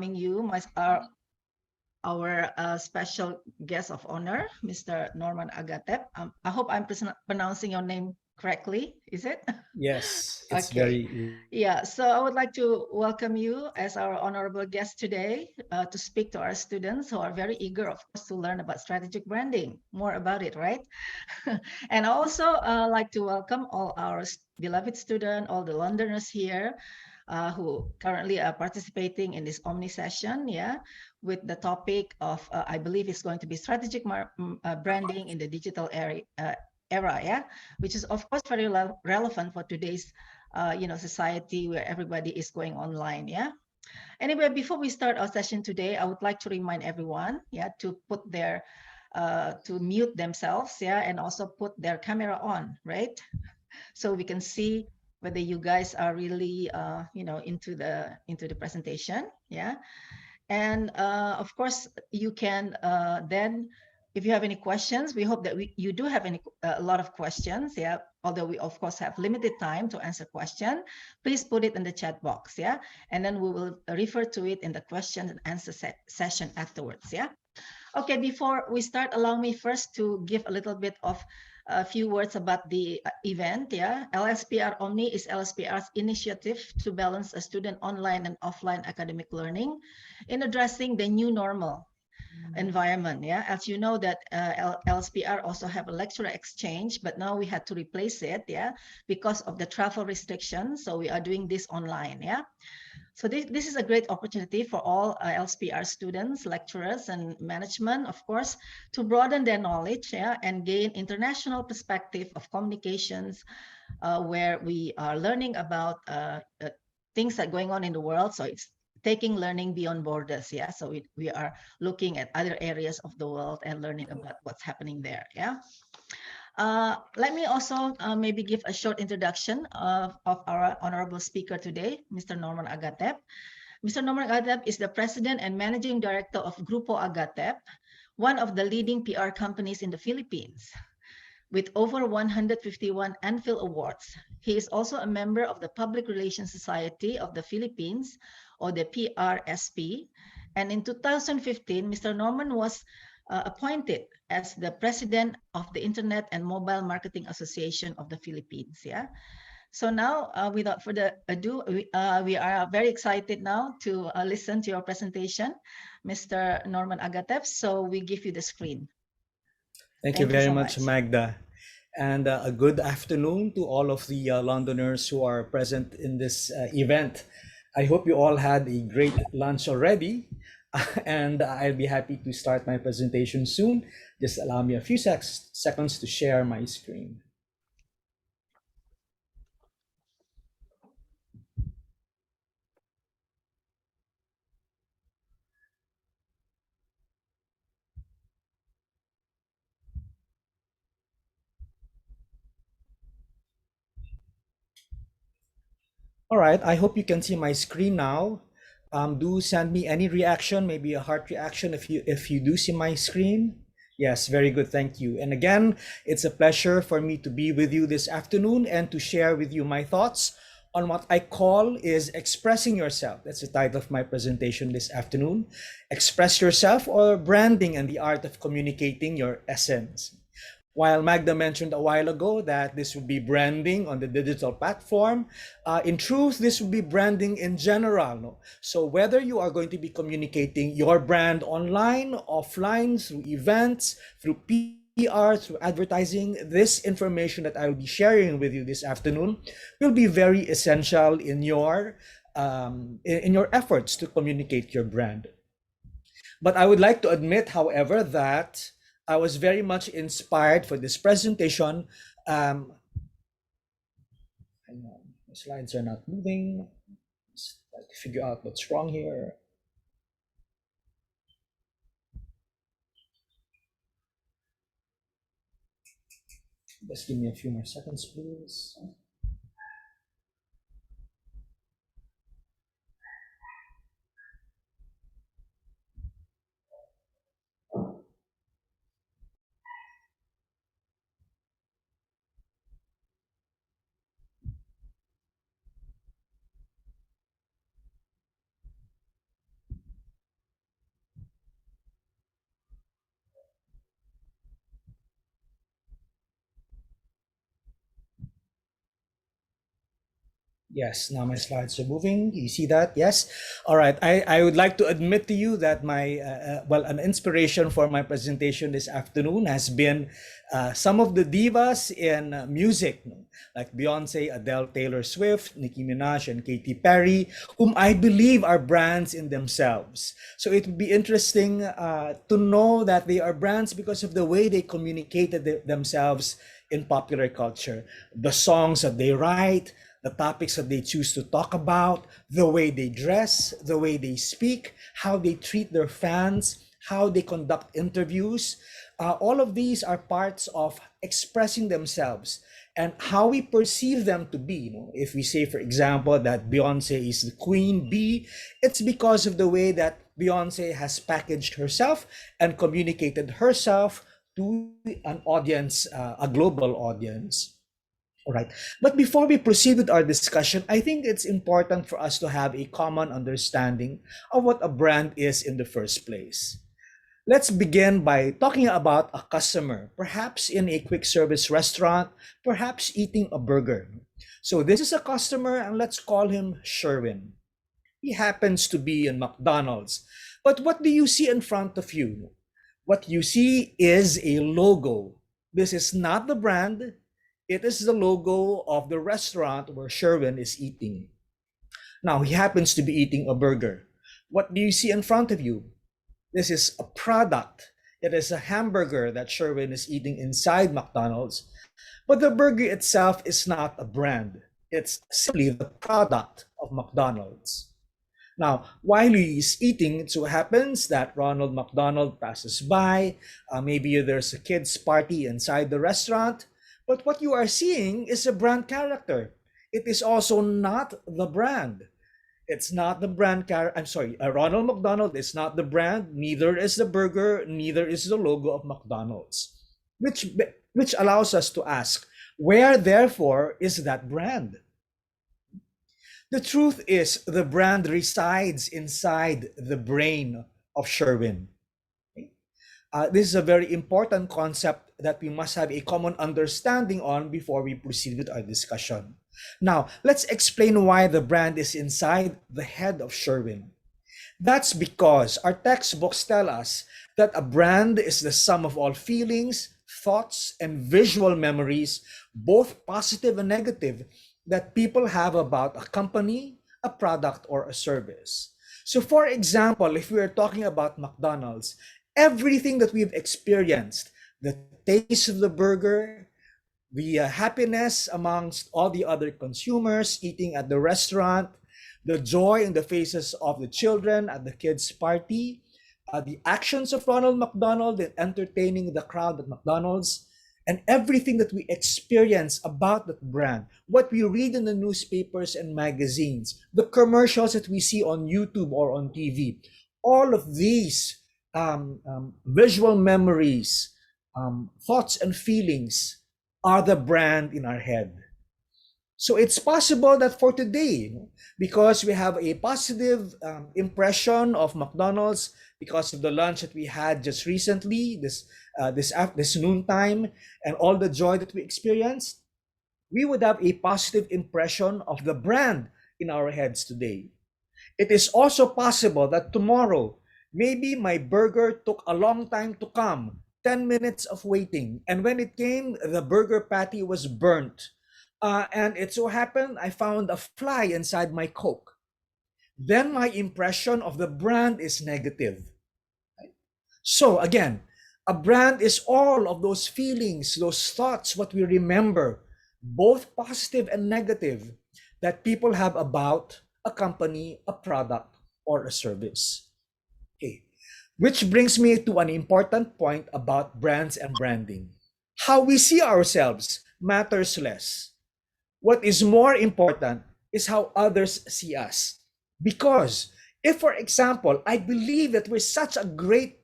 You, our special guest of honor, Mr. Norman Agatep. I hope I'm pronouncing your name correctly. Is it? Yes, it's Okay. very easy. Yeah, so I would like to welcome you as our honorable guest today to speak to our students who are very eager, of course, to learn about strategic branding, more about it, right? And also like to welcome all our beloved students, all the Londoners here who currently are participating in this Omni session, yeah, with the topic of, I believe it's going to be strategic branding in the digital era, yeah, which is of course very relevant for today's, society where everybody is going online, yeah. Anyway, before we start our session today, I would like to remind everyone, yeah, to put their, to mute themselves, yeah, and also put their camera on, right? So we can see whether you guys are really, into the presentation, yeah. And of course, you can then, if you have any questions, we hope that you do have a lot of questions, yeah. Although we of course have limited time to answer question, please put it in the chat box, yeah. And then we will refer to it in the question and answer session afterwards, yeah. Okay, before we start, allow me first to give a little bit of a few words about the event. Yeah, LSPR Omni is LSPR's initiative to balance a student online and offline academic learning in addressing the new normal environment. Yeah, as you know that LSPR also have a lecturer exchange, but now we had to replace it. Yeah, because of the travel restrictions, so we are doing this online. Yeah. So this is a great opportunity for all LSPR students, lecturers, and management, of course, to broaden their knowledge, yeah, and gain international perspective of communications, where we are learning about things that are going on in the world. So it's taking learning beyond borders, yeah. So we are looking at other areas of the world and learning about what's happening there, yeah. Let me also maybe give a short introduction of our honorable speaker today, Mr. Norman Agatep. Mr. Norman Agatep is the president and managing director of Grupo Agatep, one of the leading PR companies in the Philippines. With over 151 Anfield Awards, he is also a member of the Public Relations Society of the Philippines, or the PRSP. And in 2015, Mr. Norman was appointed as the president of the Internet and Mobile Marketing Association of the Philippines. Yeah. So now, without further ado, we are very excited now to listen to your presentation, Mr. Norman Agatep. So we give you the screen. Thank you Thank you very so much, much. Magda. And a good afternoon to all of the Londoners who are present in this event. I hope you all had a great lunch already. And I'll be happy to start my presentation soon. Just allow me a few seconds to share my screen. All right, I hope you can see my screen now. Do send me any reaction, maybe a heart reaction if you do see my screen. Yes, very good, thank you. And again, it's a pleasure for me to be with you this afternoon and to share with you my thoughts on what I call is expressing yourself. That's the title of my presentation this afternoon. Express yourself, or branding and the art of communicating your essence. While Magda mentioned a while ago that this would be branding on the digital platform, in truth, this would be branding in general. No? So whether you are going to be communicating your brand online, offline, through events, through PR, through advertising, this information that I will be sharing with you this afternoon will be very essential in your efforts to communicate your brand. But I would like to admit, however, that I was very much inspired for this presentation. Hang on, the slides are not moving. Let's try to figure out what's wrong here. Just give me a few more seconds, please. Yes, now my slides are moving. You see that? Yes. All right. I would like to admit to you that well, an inspiration for my presentation this afternoon has been some of the divas in music, like Beyonce, Adele, Taylor Swift, Nicki Minaj, and Katy Perry, whom I believe are brands in themselves. So it would be interesting to know that they are brands because of the way they communicated themselves in popular culture, the songs that they write, the topics that they choose to talk about, the way they dress, the way they speak, how they treat their fans, how they conduct interviews. All of these are parts of expressing themselves and how we perceive them to be. If we say, for example, that Beyonce is the queen bee, it's because of the way that Beyonce has packaged herself and communicated herself to an audience, a global audience. All right. But before we proceed with our discussion, I think it's important for us to have a common understanding of what a brand is in the first place. Let's begin by talking about a customer, perhaps in a quick service restaurant, perhaps eating a burger. So this is a customer, and let's call him Sherwin. He happens to be in McDonald's. But what do you see in front of you? What you see is a logo. This is not the brand. It is the logo of the restaurant where Sherwin is eating. Now, he happens to be eating a burger. What do you see in front of you? This is a product. It is a hamburger that Sherwin is eating inside McDonald's. But the burger itself is not a brand. It's simply the product of McDonald's. Now, while he is eating, it so happens that Ronald McDonald passes by. Maybe there's a kids' party inside the restaurant. But what you are seeing is a brand character. It is also not the brand. It's not the brand character. I'm sorry, Ronald McDonald is not the brand. Neither is the burger. Neither is the logo of McDonald's. Which allows us to ask, where therefore is that brand? The truth is, the brand resides inside the brain of Sherwin. This is a very important concept that we must have a common understanding on before we proceed with our discussion. Now, let's explain why the brand is inside the head of Sherwin. That's because our textbooks tell us that a brand is the sum of all feelings, thoughts, and visual memories, both positive and negative, that people have about a company, a product, or a service. So for example, if we are talking about McDonald's, everything that we've experienced, the taste of the burger, the happiness amongst all the other consumers eating at the restaurant, the joy in the faces of the children at the kids' party, the actions of Ronald McDonald in entertaining the crowd at McDonald's, and everything that we experience about that brand, what we read in the newspapers and magazines, the commercials that we see on YouTube or on TV, all of these visual memories, thoughts and feelings are the brand in our head. So it's possible that for today, because we have a positive impression of McDonald's because of the lunch that we had just recently, this noontime, and all the joy that we experienced, we would have a positive impression of the brand in our heads today. It is also possible that tomorrow, maybe my burger took a long time to come, 10 minutes of waiting, and when it came, the burger patty was burnt. And it so happened I found a fly inside my Coke. Then my impression of the brand is negative. So again, a brand is all of those feelings, those thoughts, what we remember, both positive and negative, that people have about a company, a product, or a service. Okay. Which brings me to an important point about brands and branding. How we see ourselves matters less. What is more important is how others see us. Because if, for example, I believe that we're such a great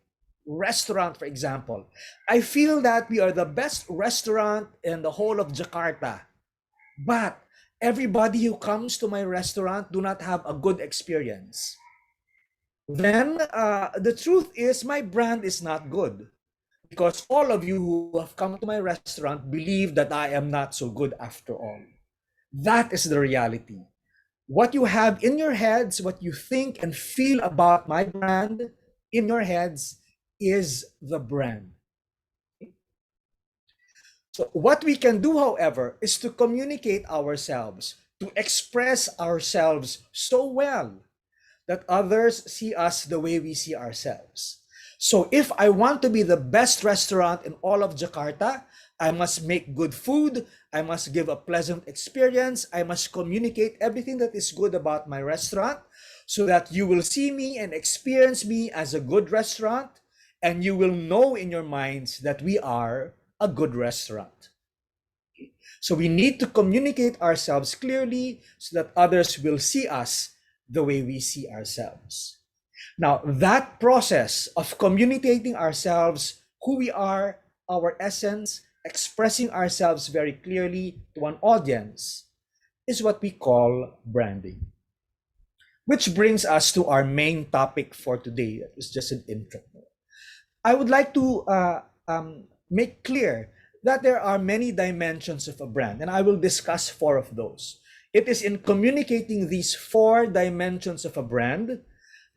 restaurant, for example, I feel that we are the best restaurant in the whole of Jakarta, but everybody who comes to my restaurant do not have a good experience, then the truth is my brand is not good, because all of you who have come to my restaurant believe that I am not so good after all. That is the reality. What you have in your heads, what you think and feel about my brand in your heads is the brand. So what we can do, however, is to communicate ourselves, to express ourselves so well that others see us the way we see ourselves. So if I want to be the best restaurant in all of Jakarta, I must make good food, I must give a pleasant experience, I must communicate everything that is good about my restaurant so that you will see me and experience me as a good restaurant, and you will know in your minds that we are a good restaurant. So we need to communicate ourselves clearly so that others will see us the way we see ourselves. Now, that process of communicating ourselves, who we are, our essence, expressing ourselves very clearly to an audience, is what we call branding. Which brings us to our main topic for today. That was just an intro. I would like to make clear that there are many dimensions of a brand, and I will discuss four of those. It is in communicating these four dimensions of a brand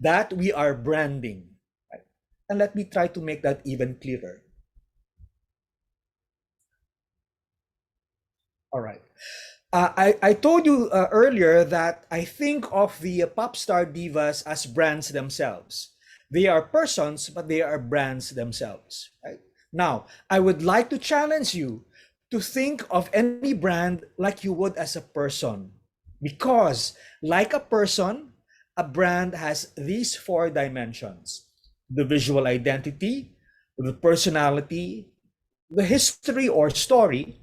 that we are branding. Right? And let me try to make that even clearer. All right. I told you earlier that I think of the pop star divas as brands themselves. They are persons, but they are brands themselves. Right? Now, I would like to challenge you to think of any brand like you would as a person. Because, like a person, a brand has these four dimensions: the visual identity, the personality, the history or story,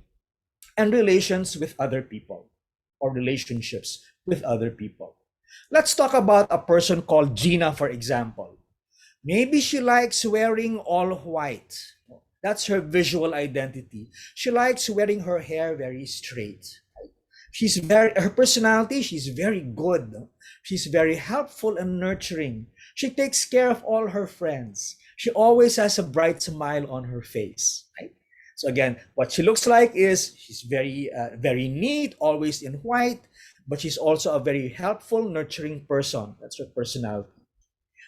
and relations with other people or relationships with other people. Let's talk about a person called Gina, for example. Maybe she likes wearing all white. That's her visual identity. She likes wearing her hair very straight. Her personality, she's very good. She's very helpful and nurturing. She takes care of all her friends. She always has a bright smile on her face. Right? So again, what she looks like is she's very neat, always in white, but she's also a very helpful, nurturing person. That's her personality.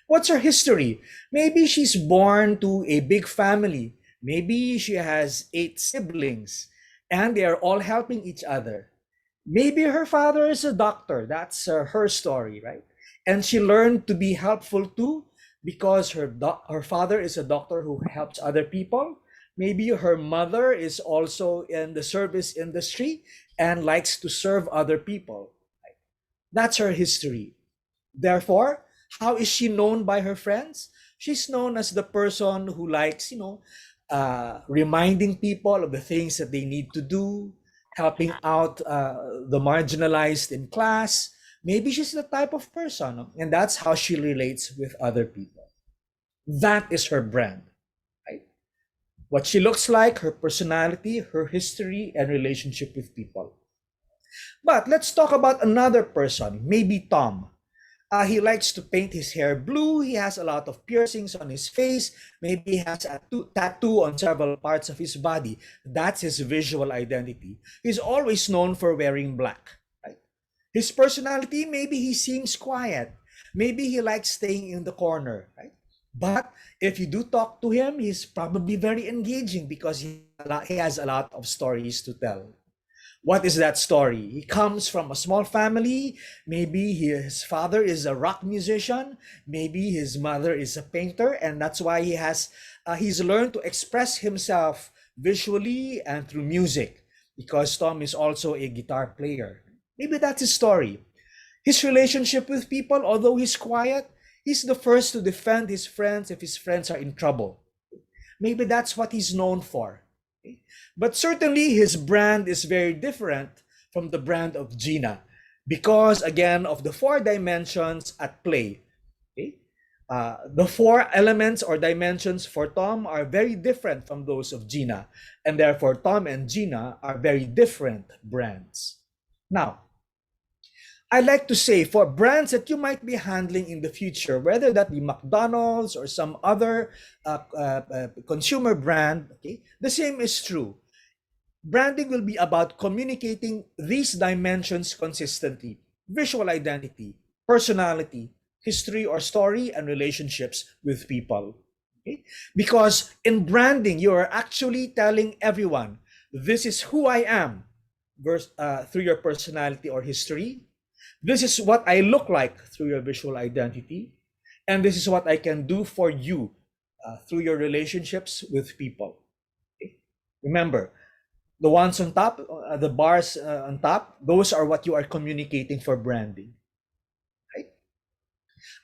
What's her history? Maybe she's born to a big family. Maybe she has 8 siblings and they are all helping each other. Maybe her father is a doctor. That's her story, right? And she learned to be helpful too because her father is a doctor who helps other people. Maybe her mother is also in the service industry and likes to serve other people. That's her history. Therefore, how is she known by her friends? She's known as the person who likes, reminding people of the things that they need to do, helping out the marginalized in class. Maybe she's the type of person, and that's how she relates with other people. That is her brand. Right? What she looks like, her personality, her history, and relationship with people. But let's talk about another person, maybe Tom. He likes to paint his hair blue. He has a lot of piercings on his face. Maybe he has a tattoo on several parts of his body. That's his visual identity. He's always known for wearing black. Right? His personality, maybe he seems quiet. Maybe he likes staying in the corner. Right? But if you do talk to him, he's probably very engaging because he has a lot of stories to tell. What is that story? He comes from a small family. Maybe his father is a rock musician. Maybe his mother is a painter, and that's why he's learned to express himself visually and through music, because Tom is also a guitar player. Maybe that's his story. His relationship with people, although he's quiet, he's the first to defend his friends if his friends are in trouble. Maybe that's what he's known for. But certainly his brand is very different from the brand of Gina because, again, of the four dimensions at play. Okay? The four elements or dimensions for Tom are very different from those of Gina, and therefore Tom and Gina are very different brands. Now, I like to say for brands that you might be handling in the future, whether that be McDonald's or some other consumer brand, okay, the same is true. Branding will be about communicating these dimensions consistently. visual identity, personality, history or story, and relationships with people. Okay? Because in branding, you are actually telling everyone, this is who I am through your personality or history. This is what I look like through your visual identity. And this is what I can do for you through your relationships with people. Okay? Remember, the ones on top, the bars on top, those are what you are communicating for branding. Right?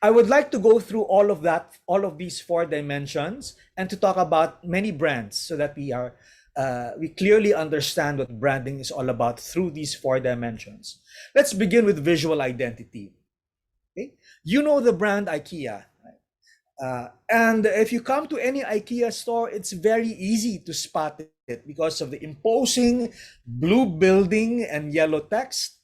I would like to go through all of that, all of these four dimensions, and to talk about many brands so that we clearly understand what branding is all about through these four dimensions. Let's begin with visual identity. Okay? You know the brand IKEA. And if you come to any IKEA store, it's very easy to spot it because of the imposing blue building and yellow text,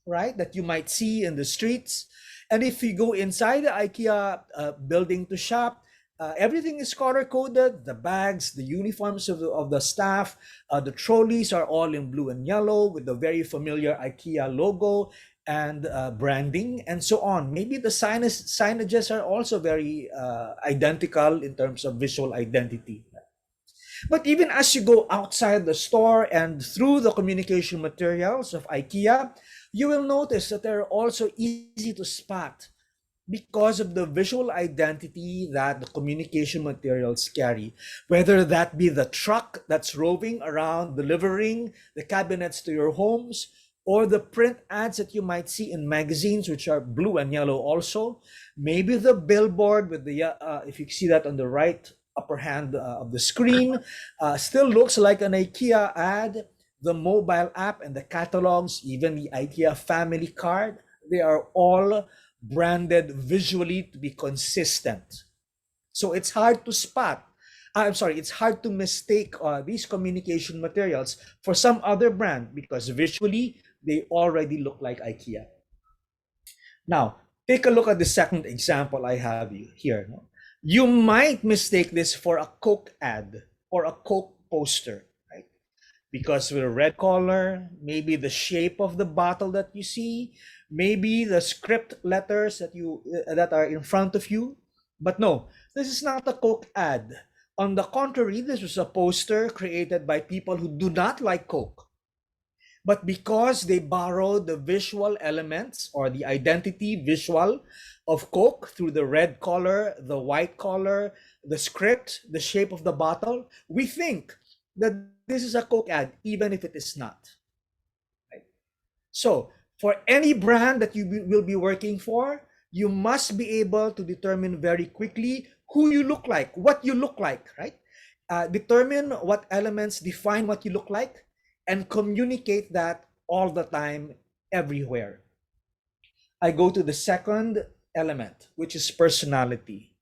right, that you might see in the streets. And if you go inside the IKEA building to shop, everything is color coded. The bags, the uniforms of the staff, the trolleys are all in blue and yellow with the very familiar IKEA logo and branding and so on. Maybe the signages are also very identical in terms of visual identity. But even as you go outside the store and through the communication materials of IKEA, you will notice that they're also easy to spot because of the visual identity that the communication materials carry, whether that be the truck that's roving around delivering the cabinets to your homes, or the print ads that you might see in magazines, which are blue and yellow also. Maybe the billboard with the, if you see that on the right upper hand of the screen, still looks like an IKEA ad. The mobile app and the catalogs, even the IKEA family card, they are all branded visually to be consistent. So it's hard to spot. It's hard to mistake these communication materials for some other brand because visually they already look like IKEA. Now, take a look at the second example I have here. You might mistake this for a Coke ad or a Coke poster, right? Because with a red color, maybe the shape of the bottle that you see, maybe the script letters that are in front of you. But no, this is not a Coke ad. On the contrary, this was a poster created by people who do not like Coke. But because they borrowed the visual elements or the identity visual of Coke through the red color, the white color, the script, the shape of the bottle, we think that this is a Coke ad, even if it is not. Right? So, for any brand that you will be working for, you must be able to determine very quickly who you look like, what you look like, right? Determine what elements define what you look like and communicate that all the time, everywhere. I go to the second element, which is personality.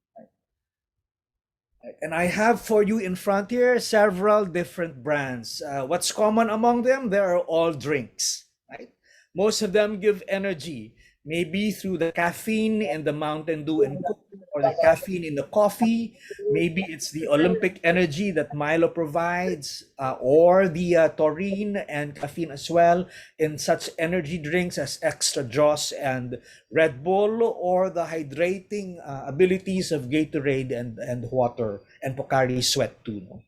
And I have for you in front here several different brands. What's common among them? They are all drinks, right? Most of them give energy, maybe through the caffeine in the Mountain Dew and Coke, or the caffeine in the coffee. Maybe it's the Olympic energy that Milo provides, or the taurine and caffeine as well in such energy drinks as Extra Joss and Red Bull, or the hydrating abilities of Gatorade and water and Pocari Sweat too. No?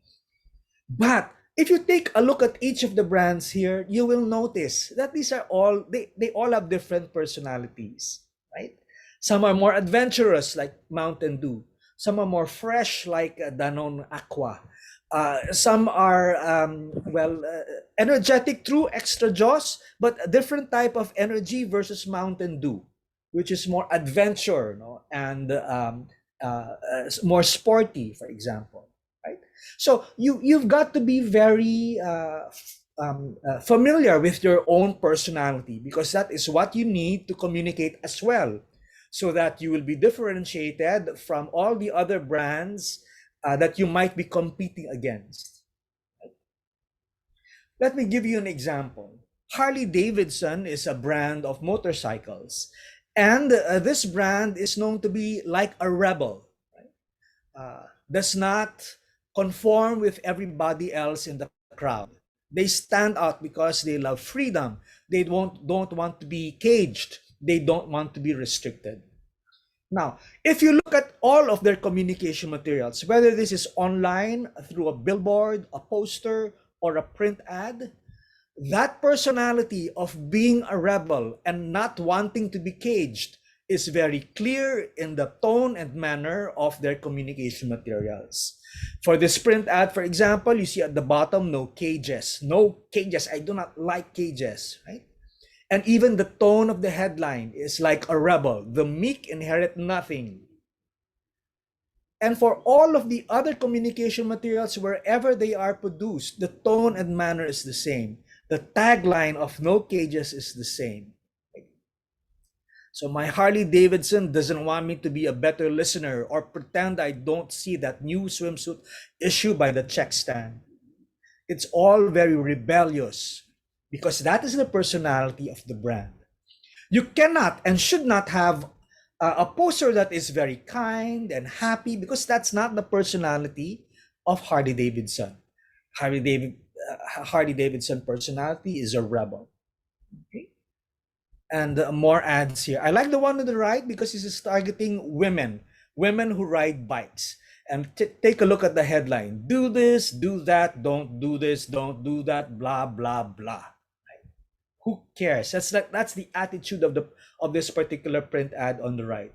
But if you take a look at each of the brands here, you will notice that these are all, they all have different personalities, right? Some are more adventurous like Mountain Dew. Some are more fresh like Danone Aqua. Some are, energetic through Extra Joss, but a different type of energy versus Mountain Dew, which is more adventure, no? And more sporty, for example. So you've got to be very familiar with your own personality, because that is what you need to communicate as well, so that you will be differentiated from all the other brands that you might be competing against. Let me give you an example. Harley Davidson is a brand of motorcycles, and this brand is known to be like a rebel. Does not conform with everybody else in the crowd. They stand out because they love freedom. They don't want to be caged They don't want to be restricted. Now, if you look at all of their communication materials, whether this is online, through a billboard, a poster, or a print ad, that personality of being a rebel and not wanting to be caged is very clear in the tone and manner of their communication materials. For this print ad, for example, you see at the bottom, no cages. No cages. I do not like cages, right? And even the tone of the headline is like a rebel. The meek inherit nothing. And for all of the other communication materials, wherever they are produced, the tone and manner is the same. The tagline of no cages is the same. So my Harley Davidson doesn't want me to be a better listener or pretend I don't see that new swimsuit issue by the check stand. It's all very rebellious because that is the personality of the brand. You cannot and should not have a poster that is very kind and happy because that's not the personality of Harley Davidson. Harley Davidson personality is a rebel. Okay? And more ads here. I like the one on the right because this is targeting women who ride bikes. And take a look at the headline. Do this, do that, don't do this, don't do that, blah, blah, blah. Who cares? That's the attitude of this particular print ad on the right.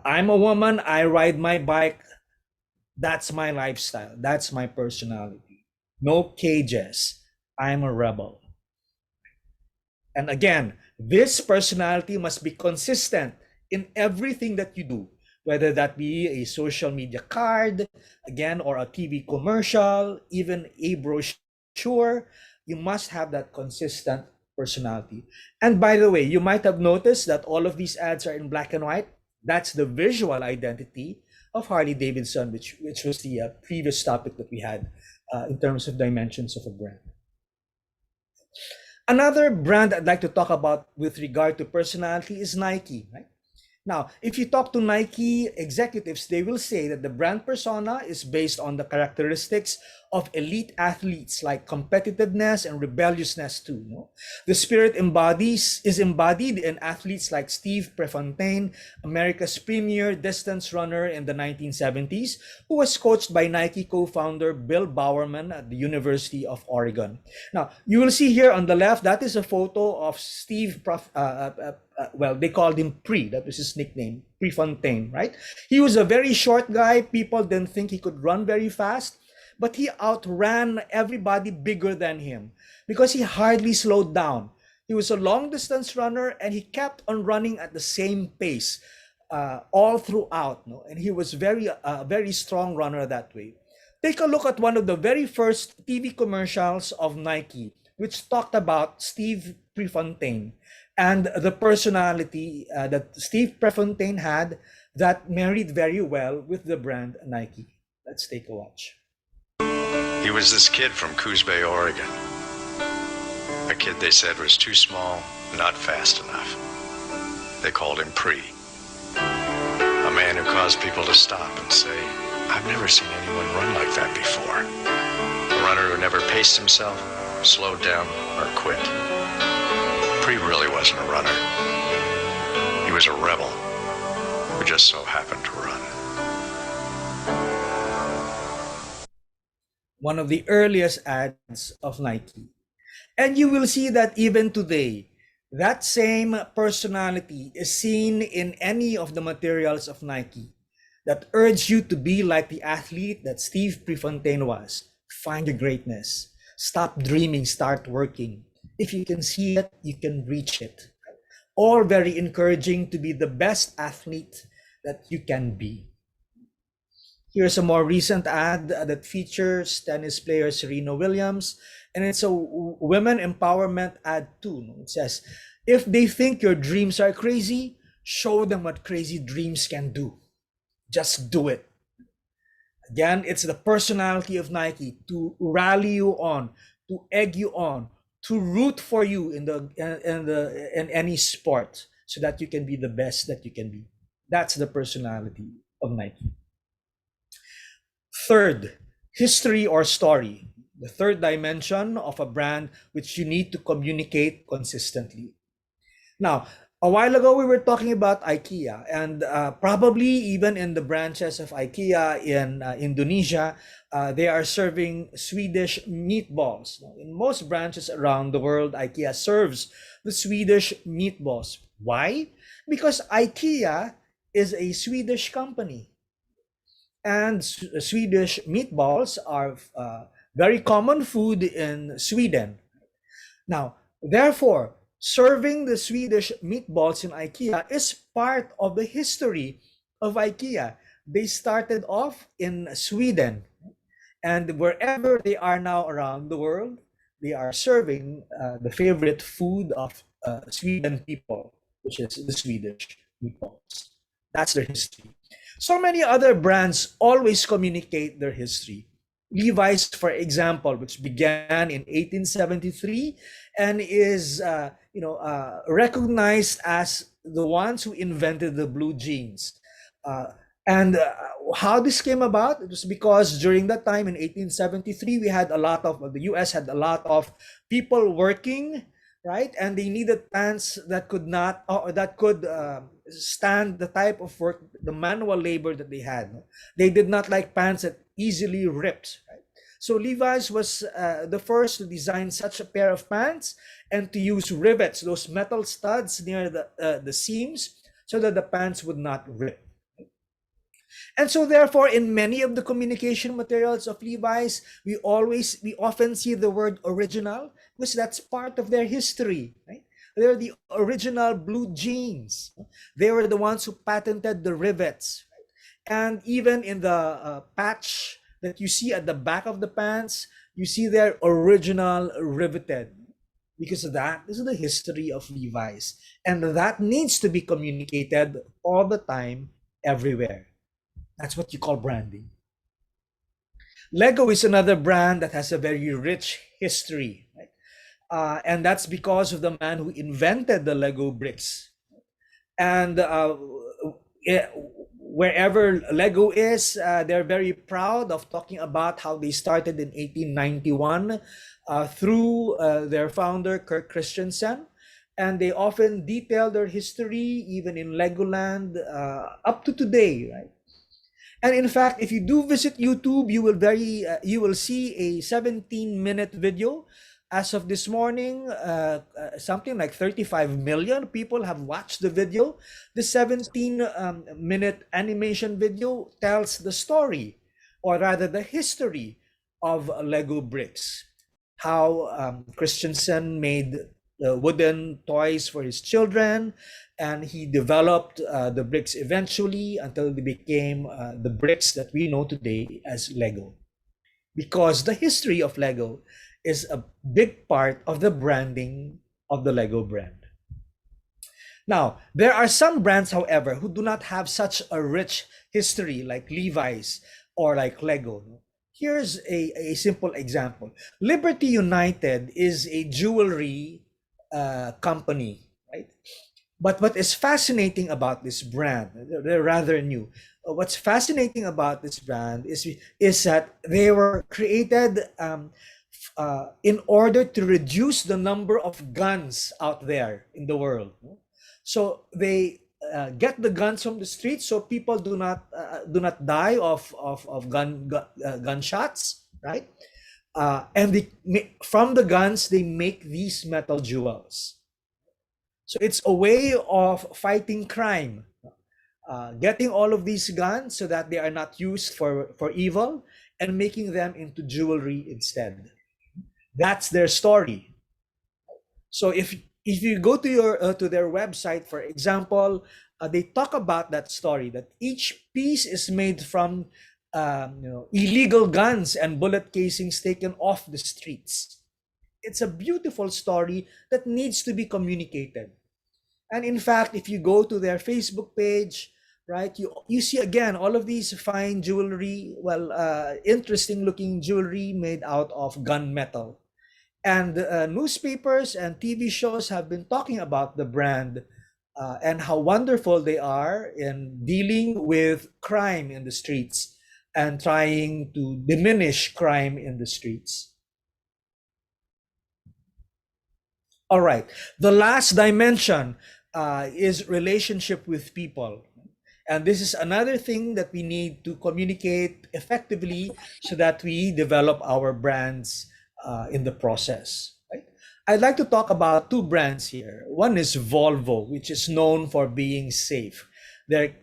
I'm a woman, I ride my bike. That's my lifestyle. That's my personality. No cages. I'm a rebel. And again, this personality must be consistent in everything that you do, whether that be a social media card, again, or a TV commercial, even a brochure. You must have that consistent personality. And by the way, you might have noticed that all of these ads are in black and white. That's the visual identity of Harley Davidson, which was the previous topic that we had in terms of dimensions of a brand. Another brand I'd like to talk about with regard to personality is Nike, right? Now, if you talk to Nike executives, they will say that the brand persona is based on the characteristics of elite athletes, like competitiveness and rebelliousness too. No? The spirit is embodied in athletes like Steve Prefontaine, America's premier distance runner in the 1970s, who was coached by Nike co-founder Bill Bowerman at the University of Oregon. Now, you will see here on the left, that is a photo of Steve well, they called him Pre, that was his nickname, Prefontaine, right? He was a very short guy. People didn't think he could run very fast, but he outran everybody bigger than him because he hardly slowed down. He was a long distance runner and he kept on running at the same pace all throughout. No? And he was very strong runner that way. Take a look at one of the very first TV commercials of Nike, which talked about Steve Prefontaine and the personality that Steve Prefontaine had that married very well with the brand Nike. Let's take a watch. He was this kid from Coos Bay, Oregon. A kid they said was too small, not fast enough. They called him Pre. A man who caused people to stop and say, I've never seen anyone run like that before. A runner who never paced himself, slowed down, or quit. Pre really wasn't a runner. He was a rebel who just so happened to run. One of the earliest ads of Nike. And you will see that even today, that same personality is seen in any of the materials of Nike that urge you to be like the athlete that Steve Prefontaine was. Find your greatness. Stop dreaming, start working. If you can see it, you can reach it. All very encouraging to be the best athlete that you can be. Here's a more recent ad that features tennis player Serena Williams, and it's a women empowerment ad too. It says, if they think your dreams are crazy, show them what crazy dreams can do. Just do it. Again, it's the personality of Nike to rally you on, to egg you on, to root for you in any sport so that you can be the best that you can be. That's the personality of Nike. Third, history or story. The third dimension of a brand which you need to communicate consistently. Now, A while ago, we were talking about IKEA, and probably even in the branches of IKEA in Indonesia, they are serving Swedish meatballs. In most branches around the world, IKEA serves the Swedish meatballs. Why? Because IKEA is a Swedish company, and Swedish meatballs are very common food in Sweden. Now, therefore, serving the Swedish meatballs in IKEA is part of the history of IKEA. They started off in Sweden, and wherever they are now around the world, they are serving the favorite food of Sweden people, which is the Swedish meatballs. That's their history. So many other brands always communicate their history. Levi's, for example, which began in 1873 and is recognized as the ones who invented the blue jeans. And how this came about, it was because during that time in 1873, the US had a lot of people working, right? And they needed pants that could not, or that could stand the type of work, the manual labor that they had. They did not like pants that easily ripped, right? So Levi's was the first to design such a pair of pants and to use rivets, those metal studs near the seams, so that the pants would not rip. And so therefore, in many of the communication materials of Levi's, we often see the word original, because that's part of their history, right? They're the original blue jeans. They were the ones who patented the rivets. Right? And even in the patch that you see at the back of the pants, you see their original riveted. Because of that, this is the history of Levi's. And that needs to be communicated all the time, everywhere. That's what you call branding. Lego is another brand that has a very rich history, right? And that's because of the man who invented the Lego bricks. And wherever Lego is, they're very proud of talking about how they started in 1891 through their founder, Kirk Christensen. And they often detail their history, even in Legoland, up to today, right? And in fact, if you do visit YouTube, you will see a 17-minute video. As of this morning, something like 35 million people have watched the video. The 17-minute animation video tells the story, or rather the history of Lego bricks. How Christensen made wooden toys for his children, and he developed the bricks eventually until they became the bricks that we know today as Lego. Because the history of Lego is a big part of the branding of the Lego brand. Now, there are some brands, however, who do not have such a rich history like Levi's or like Lego. Here's a simple example. Liberty United is a jewelry company, right? But what is fascinating about this brand, they're rather new. What's fascinating about this brand is that they were created in order to reduce the number of guns out there in the world. So they get the guns from the streets, so people do not die of gunshots, right? And from the guns they make these metal jewels. So it's a way of fighting crime, getting all of these guns so that they are not used for evil, and making them into jewelry instead. That's their story. So if you go to their website, for example, they talk about that story, that each piece is made from illegal guns and bullet casings taken off the streets. It's a beautiful story that needs to be communicated. And in fact, if you go to their Facebook page, right, you see again all of these fine jewelry, interesting looking jewelry made out of gunmetal. And newspapers and TV shows have been talking about the brand and how wonderful they are in dealing with crime in the streets and trying to diminish crime in the streets. All right, the last dimension is relationship with people. And this is another thing that we need to communicate effectively so that we develop our brands in the process. Right? I'd like to talk about two brands here. One is Volvo, which is known for being safe. Their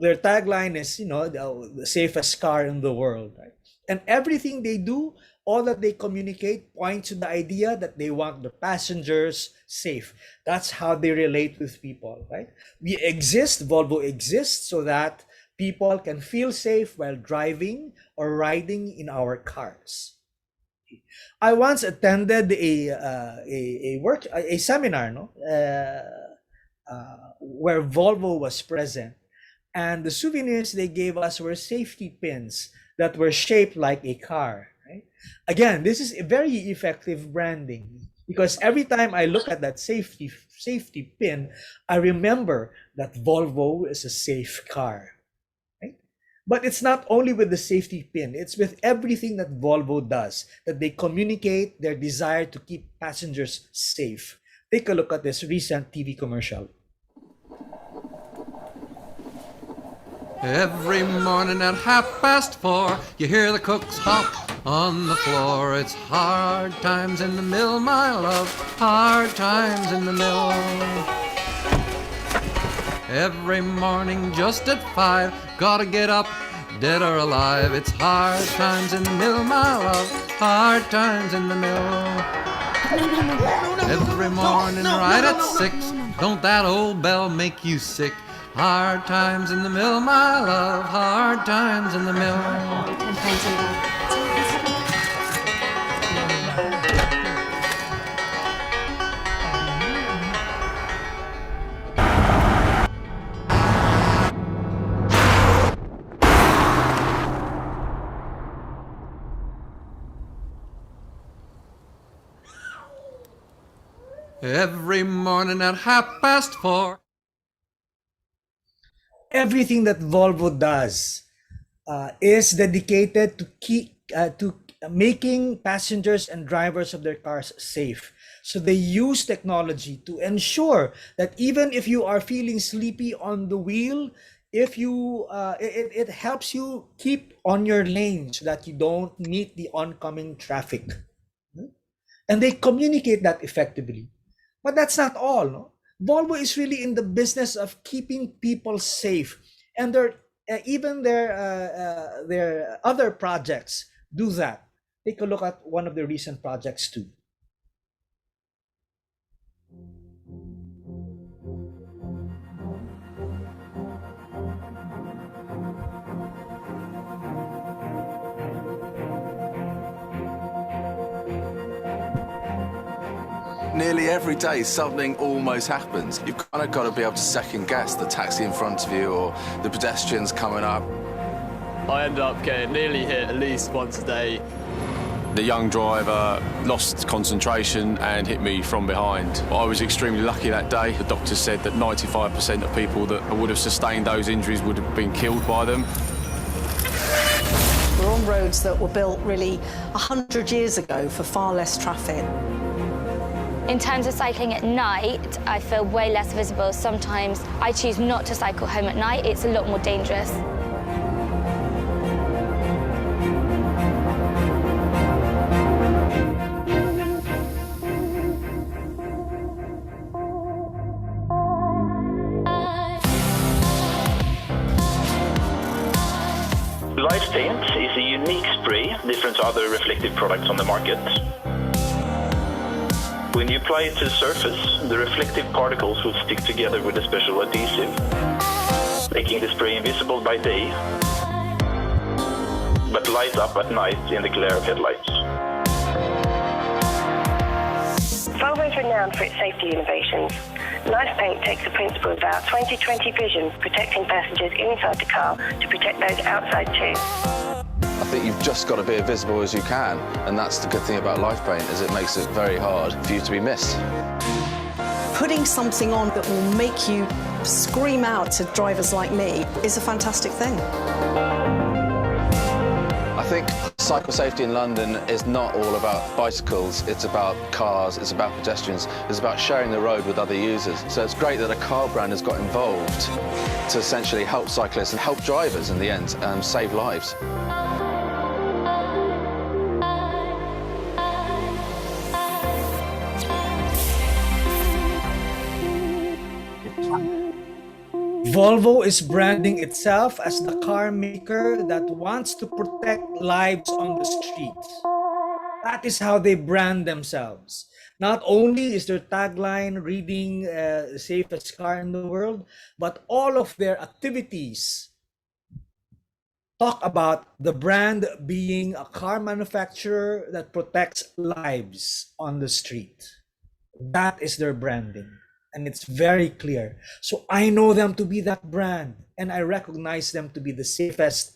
tagline is, the safest car in the world. Right? And everything they do, all that they communicate points to the idea that they want the passengers safe. That's how they relate with people, right? Volvo exists so that people can feel safe while driving or riding in our cars. I once attended a seminar, where Volvo was present, and the souvenirs they gave us were safety pins that were shaped like a car. Right? Again, this is a very effective branding because every time I look at that safety pin, I remember that Volvo is a safe car. Right? But it's not only with the safety pin, it's with everything that Volvo does, that they communicate their desire to keep passengers safe. Take a look at this recent TV commercial. Every morning at 4:30, you hear the cooks hop on the floor. It's hard times in the mill, my love, hard times in the mill. Every morning just at 5, gotta get up, dead or alive. It's hard times in the mill, my love, hard times in the mill. Every morning right at 6, don't that old bell make you sick? Hard times in the mill, my love, hard times in the mill. Every morning at 4:30. Everything that Volvo does is dedicated to making passengers and drivers of their cars safe. So they use technology to ensure that even if you are feeling sleepy on the wheel, it helps you keep on your lane so that you don't meet the oncoming traffic. And they communicate that effectively. But that's not all. No? Volvo is really in the business of keeping people safe, and even their other projects do that. Take a look at one of the recent projects too. Nearly every day something almost happens. You've kind of got to be able to second guess the taxi in front of you or the pedestrians coming up. I end up getting nearly hit at least once a day. The young driver lost concentration and hit me from behind. I was extremely lucky that day. The doctor said that 95% of people that would have sustained those injuries would have been killed by them. We're on roads that were built really 100 years ago for far less traffic. In terms of cycling at night, I feel way less visible. Sometimes I choose not to cycle home at night. It's a lot more dangerous. Light paint is a unique spray, different to other reflective products on the market. When you apply it to the surface, the reflective particles will stick together with a special adhesive, making the spray invisible by day, but light up at night in the glare of headlights. Volvo is renowned for its safety innovations. Light paint takes the principle of our 20/20 vision, protecting passengers inside the car to protect those outside too. I think you've just got to be as visible as you can, and that's the good thing about light paint, is it makes it very hard for you to be missed. Putting something on that will make you scream out to drivers like me is a fantastic thing. I think Cycle safety in London is not all about bicycles, it's about cars, it's about pedestrians, it's about sharing the road with other users. So it's great that a car brand has got involved to essentially help cyclists and help drivers in the end save lives. Volvo is branding itself as the car maker that wants to protect lives on the streets. That is how they brand themselves. Not only is their tagline reading safest car in the world, but all of their activities talk about the brand being a car manufacturer that protects lives on the street. That is their branding. And it's very clear. So I know them to be that brand, and I recognize them to be the safest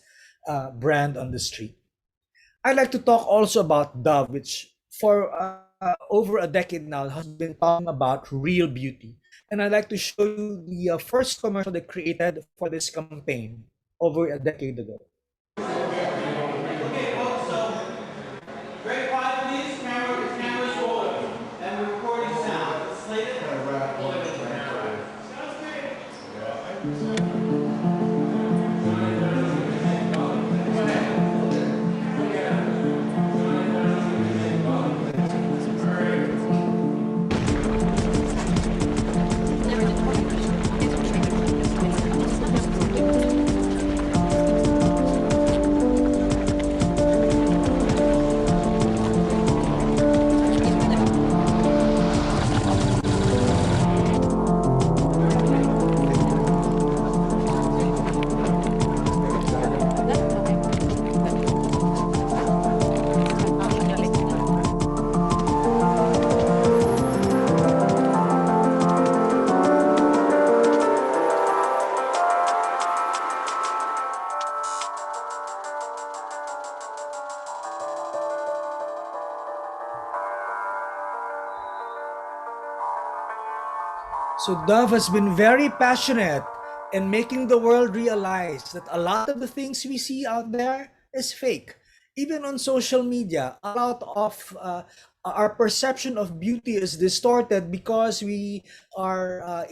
brand on the street. I'd like to talk also about Dove, which for over a decade now has been talking about real beauty. And I'd like to show you the first commercial they created for this campaign over a decade ago. Okay, folks, so very quiet, please. Cameras rolling. And we're recording sound. It's slated. So Dove has been very passionate in making the world realize that a lot of the things we see out there is fake. Even on social media, a lot of our perception of beauty is distorted because we are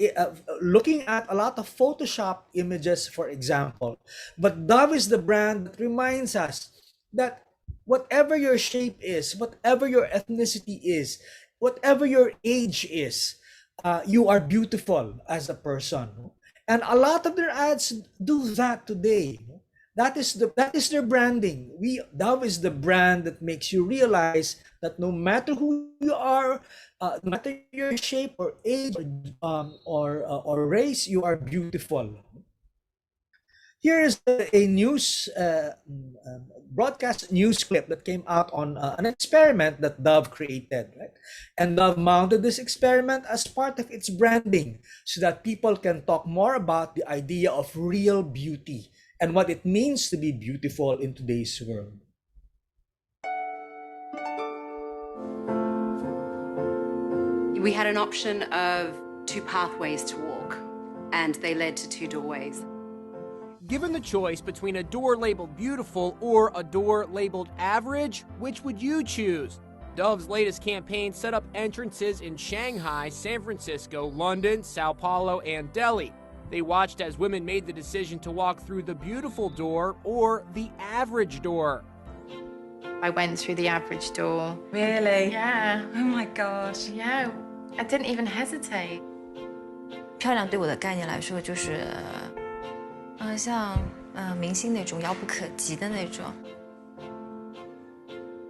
looking at a lot of Photoshop images, for example. But Dove is the brand that reminds us that whatever your shape is, whatever your ethnicity is, whatever your age is, you are beautiful as a person. And a lot of their ads do that today. That is their branding. Dove is the brand that makes you realize that no matter who you are, no matter your shape or age or race, you are beautiful. Here is a news broadcast news clip that came out on an experiment that Dove created, right? And Dove mounted this experiment as part of its branding so that people can talk more about the idea of real beauty and what it means to be beautiful in today's world. We had an option of 2 pathways to walk, and they led to 2 doorways. Given the choice between a door labeled beautiful or a door labeled average, which would you choose? Dove's latest campaign set up entrances in Shanghai, San Francisco, London, Sao Paulo, and Delhi. They watched as women made the decision to walk through the beautiful door or the average door. I went through the average door. Really? Yeah. Oh my gosh. Yeah. I didn't even hesitate. 漂亮对我的概念来说，就是像明星那种遥不可及的那种。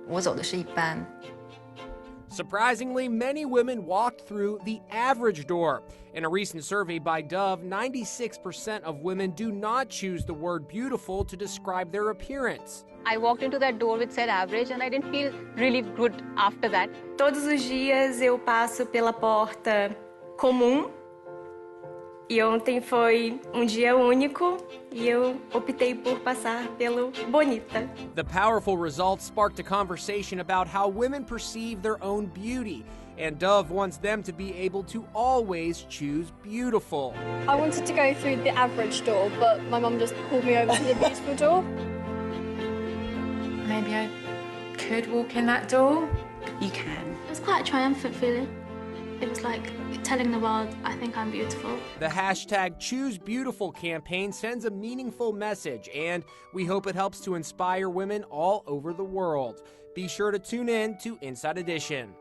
我走的是一般。Surprisingly, many women walked through the average door. In a recent survey by Dove, 96% of women do not choose the word beautiful to describe their appearance. I walked into that door which said average and I didn't feel really good after that. Todos os dias eu passo pela porta comum. E ontem foi dia único e eu optei por passar pelo bonita. The powerful results sparked a conversation about how women perceive their own beauty, and Dove wants them to be able to always choose beautiful. I wanted to go through the average door, but my mum just pulled me over to the beautiful door. I maybe I could walk in that door. You can. It was quite a triumphant feeling. It was like telling the world, I think I'm beautiful. The hashtag Choose Beautiful campaign sends a meaningful message, and we hope it helps to inspire women all over the world. Be sure to tune in to Inside Edition.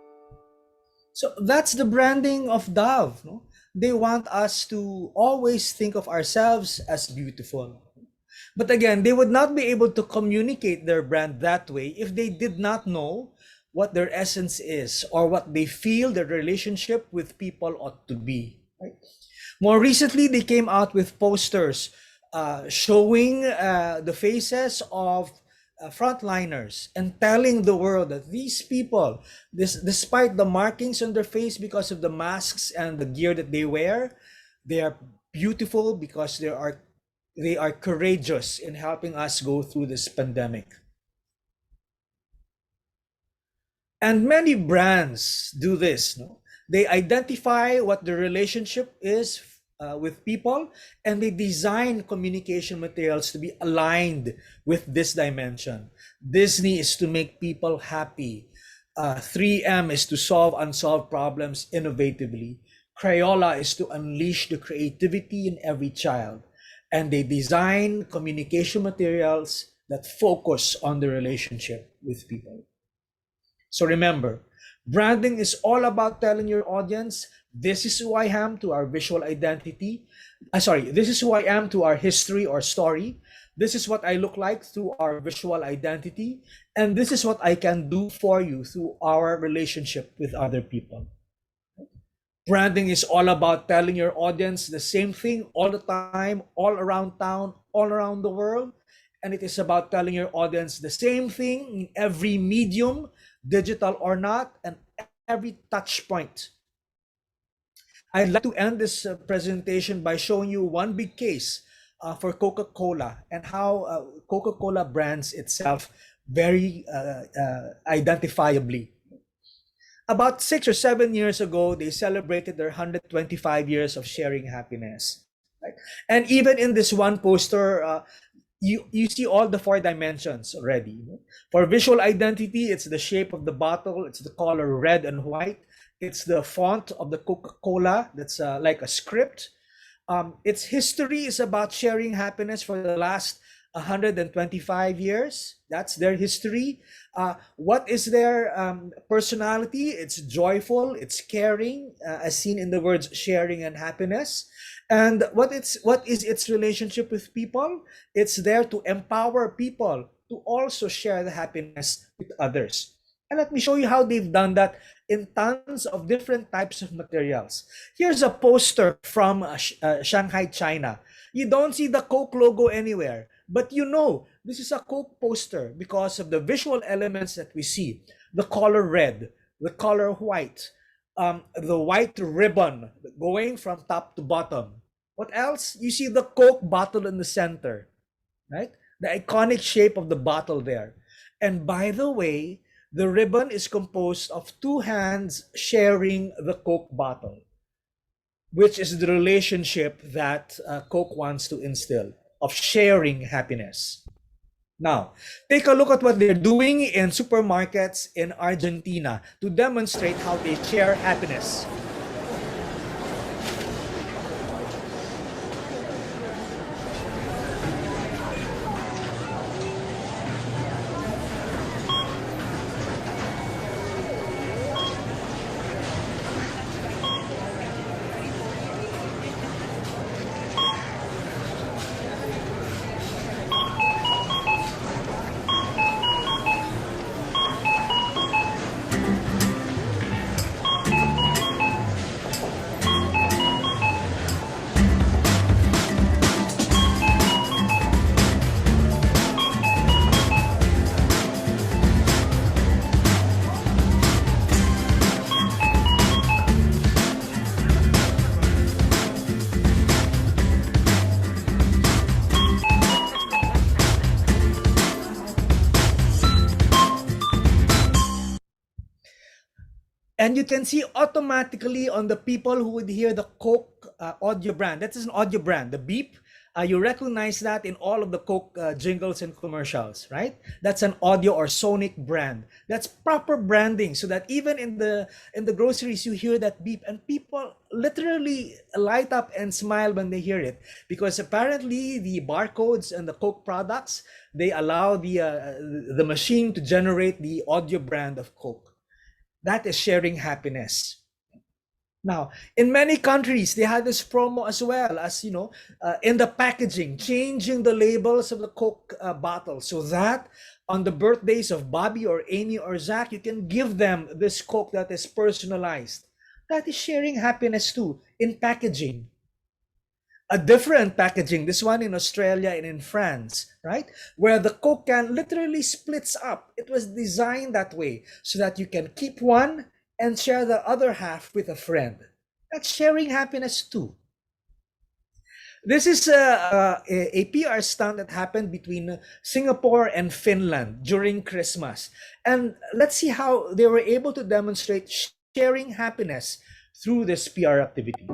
So that's the branding of Dove. No? They want us to always think of ourselves as beautiful. But again, they would not be able to communicate their brand that way if they did not know what their essence is or what they feel their relationship with people ought to be. Right? More recently, they came out with posters showing the faces of frontliners and telling the world that these people, despite the markings on their face because of the masks and the gear that they wear, they are beautiful because they are courageous in helping us go through this pandemic. And many brands do this. No? They identify what the relationship is with people, and they design communication materials to be aligned with this dimension. Disney is to make people happy. 3M is to solve unsolved problems innovatively. Crayola is to unleash the creativity in every child. And they design communication materials that focus on the relationship with people. So remember, branding is all about telling your audience, this is who I am to our visual identity. This is who I am to our history or story. This is what I look like through our visual identity. And this is what I can do for you through our relationship with other people. Branding is all about telling your audience the same thing all the time, all around town, all around the world. And it is about telling your audience the same thing in every medium, digital or not, and every touch point. I'd like to end this presentation by showing you one big case for Coca-Cola and how Coca-Cola brands itself very identifiably. About 6 or 7 years ago, they celebrated their 125 years of sharing happiness. Right? And even in this one poster, you see all the 4 dimensions already. For visual identity, it's the shape of the bottle, it's the color red and white, it's the font of the Coca-Cola that's like a script. Its history is about sharing happiness for the last 125 years. That's their history. What is their personality? It's joyful, it's caring, as seen in the words sharing and happiness. And what is its relationship with people? It's there to empower people to also share the happiness with others. And let me show you how they've done that in tons of different types of materials. Here's a poster from Shanghai, China. You don't see the Coke logo anywhere, but you know this is a Coke poster because of the visual elements that we see. The color red, the color white, the white ribbon going from top to bottom. What else? You see the Coke bottle in the center, right? The iconic shape of the bottle there. And by the way, the ribbon is composed of 2 hands sharing the Coke bottle, which is the relationship that Coke wants to instill, of sharing happiness. Now, take a look at what they're doing in supermarkets in Argentina to demonstrate how they share happiness. And you can see automatically on the people who would hear the Coke audio brand. That is an audio brand. The beep You recognize that in all of the Coke jingles and commercials, right? That's an audio or sonic brand. That's proper branding, so that even in the groceries you hear that beep, and people literally light up and smile when they hear it, because apparently the barcodes and the Coke products, they allow the machine to generate the audio brand of Coke. That is sharing happiness. Now, in many countries, they had this promo as well, as in the packaging, changing the labels of the Coke bottle, so that on the birthdays of Bobby or Amy or Zach, you can give them this Coke that is personalized. That is sharing happiness too, in packaging. A different packaging, this one in Australia and in France, right? Where the Coke can literally splits up. It was designed that way so that you can keep one and share the other half with a friend. That's sharing happiness too. This is a PR stunt that happened between Singapore and Finland during Christmas. And let's see how they were able to demonstrate sharing happiness through this PR activity.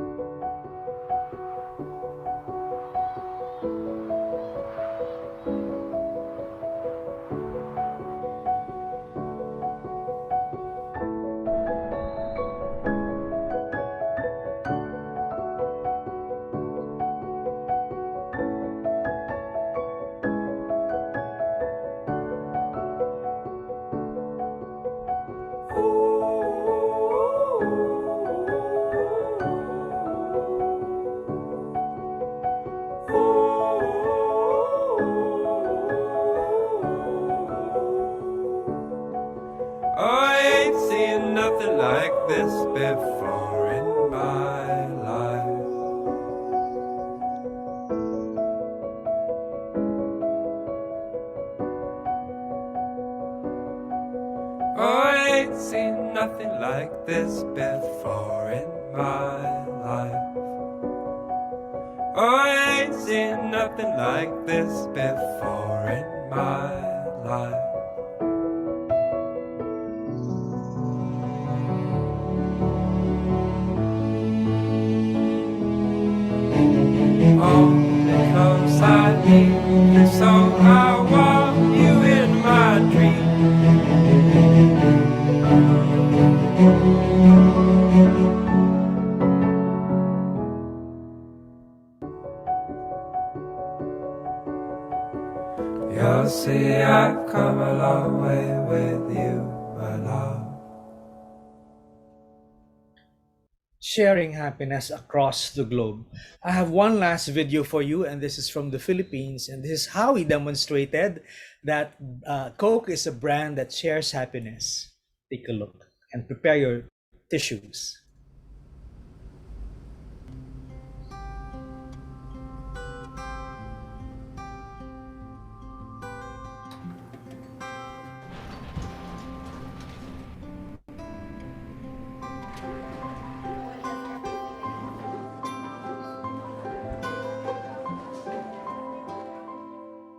You'll see I've come a long way with you, my love. Sharing happiness across the globe. I have one last video for you, and this is from the Philippines, and this is how he demonstrated that Coke is a brand that shares happiness. Take a look and prepare your tissues.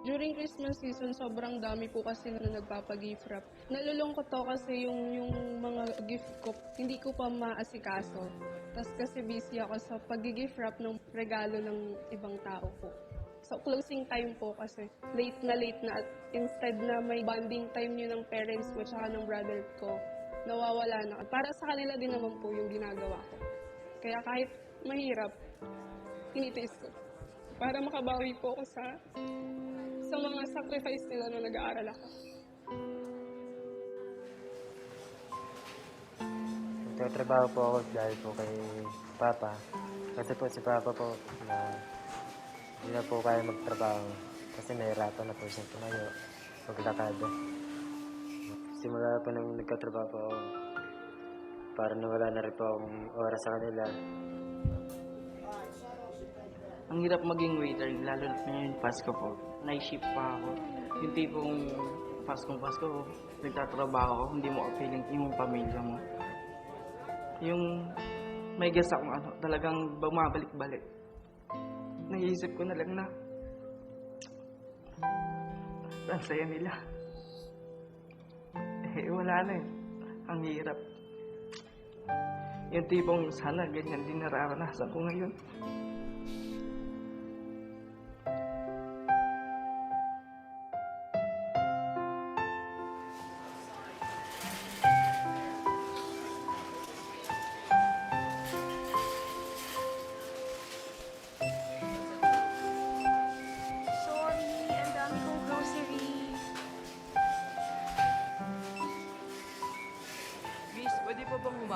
During Christmas season, sobrang dami po kasi na nagpapa-gift wrap. Nalulungkot to kasi yung mga gift ko, hindi ko pa maasikaso. Tapos kasi busy ako sa pag-gift wrap ng regalo ng ibang tao po. So closing time po kasi late na at instead na may bonding time yun ng parents ko tsaka ng brother ko, nawawala na. Para sa kanila din naman po yung ginagawa ko. Kaya kahit mahirap, tinitiis ko. Para makabawi po ako sa mga sacrifice nila na nag-aaral ako. Nagtatrabaho po ako dahil po kay Papa. Kasi po si Papa po na hindi na po kaya magtrabaho kasi nahirapan na po siyang tumayo, maglakad. Simula po nang nagkatrabaho po ako, para nawala na rin po akong oras sa kanila. Ang hirap maging waiter, lalo na ngayon Pasko po. Night shift pa ako. Yung tipong Pasko, nagtatrabaho ako, hindi mo kapiling yung pamilya mo. Yung may gas akong talagang bumabalik-balik. Naisip ko na lang na ang saya nila. Wala na eh. Ang hirap. Yung tipong sana ganyan din nararanasan ko ngayon.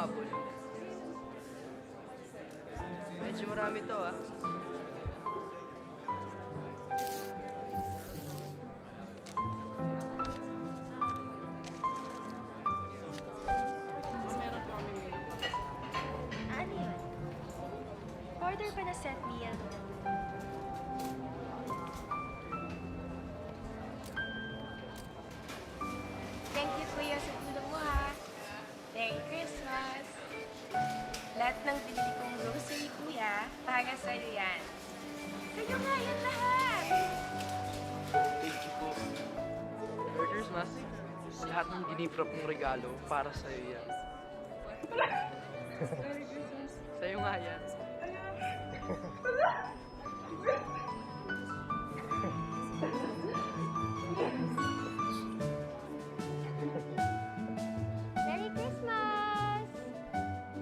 habol. Medyo marami to ah. Ano yun? Order pa na set meal. Thank you, Kuya, sa tulong mo, ha. Merry Christmas! Lahat ng binili kong grocery, Kuya, para sa'yo yan. Sa'yo nga yan lahat! Thank you po. Merry Christmas. Lahat ng ginifrap mong regalo para sa'yo yan. Merry Christmas. Sa'yo nga yan. Merry Christmas!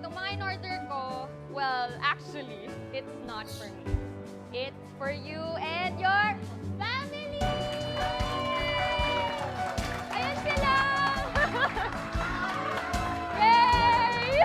Itong mga in-order ko, well, actually, it's not for me. It's for you and your family! Ayan sila! Yay!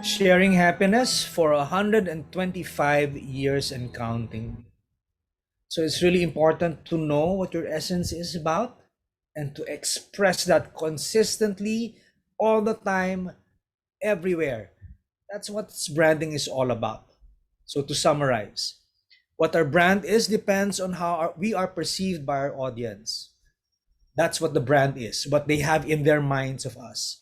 Sharing happiness for 125 years and counting. So it's really important to know what your essence is about and to express that consistently all the time, everywhere. That's what branding is all about. So to summarize, what our brand is depends on how we are perceived by our audience. That's what the brand is, what they have in their minds of us.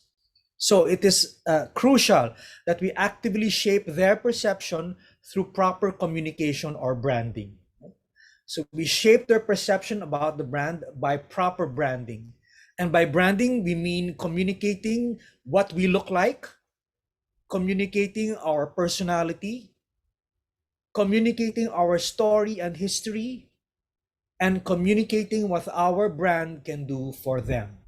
So it is crucial that we actively shape their perception through proper communication or branding. So we shape their perception about the brand by proper branding. And by branding, we mean communicating what we look like, communicating our personality, communicating our story and history, and communicating what our brand can do for them.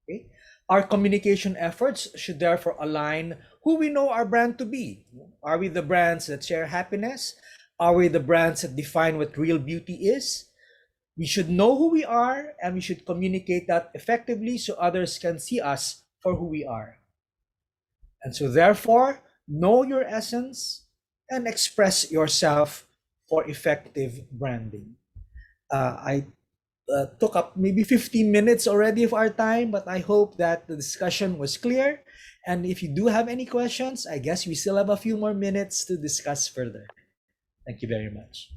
Okay? Our communication efforts should therefore align who we know our brand to be. Are we the brands that share happiness? Are we the brands that define what real beauty is? We should know who we are, and we should communicate that effectively so others can see us for who we are. And so therefore, know your essence and express yourself for effective branding. I took up maybe 15 minutes already of our time, but I hope that the discussion was clear. And if you do have any questions, I guess we still have a few more minutes to discuss further. Thank you very much.